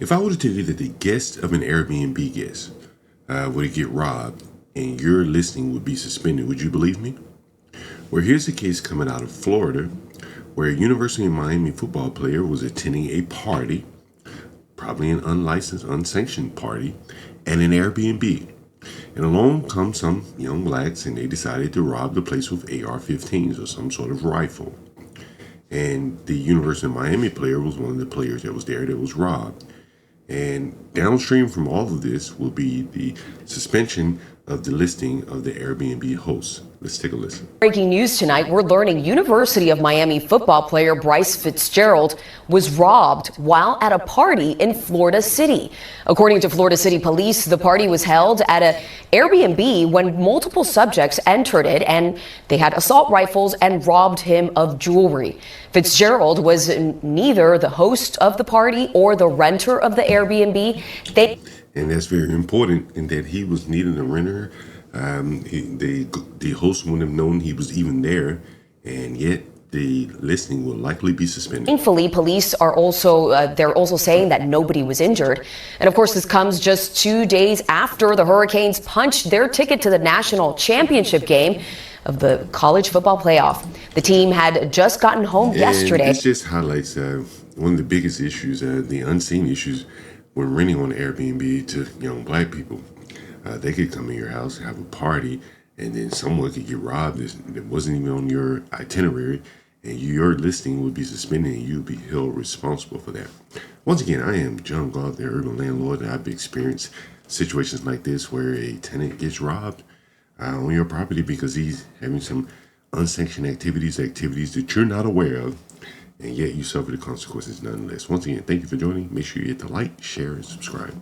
If I were to tell you that the guest of an Airbnb guest were to get robbed and your listing would be suspended, would you believe me? Well, here's a case coming out of Florida where a University of Miami football player was attending a party, probably an unlicensed, unsanctioned party, at an Airbnb. And along come some young blacks and they decided to rob the place with AR-15s or some sort of rifle. And the University of Miami player was one of the players that was there that was robbed. And downstream from all of this will be the suspension of the listing of the Airbnb host. Let's take a listen. Breaking news tonight, we're learning University of Miami football player Bryce Fitzgerald was robbed while at a party in Florida City. According to Florida City Police, the party was held at an Airbnb when multiple subjects entered it and they had assault rifles and robbed him of jewelry. Fitzgerald was neither the host of the party or the renter of the Airbnb. And that's very important in that he was neither the renter. The host wouldn't have known he was even there, and yet the listing will likely be suspended. Thankfully, police are also saying that nobody was injured. And of course, this comes just 2 days after the Hurricanes punched their ticket to the national championship game of the college football playoff. The team had just gotten home yesterday. This just highlights one of the biggest issues, the unseen issues when renting on Airbnb to young black people. They could come in your house, have a party, and then someone could get robbed that wasn't even on your itinerary, and your listing would be suspended and you'd be held responsible for that. Once again, I am John Goff, the urban landlord, and I've experienced situations like this where a tenant gets robbed on your property because he's having some unsanctioned activities that you're not aware of, and yet you suffer the consequences nonetheless. Once again, thank you for joining. Make sure you hit the like, share, and subscribe.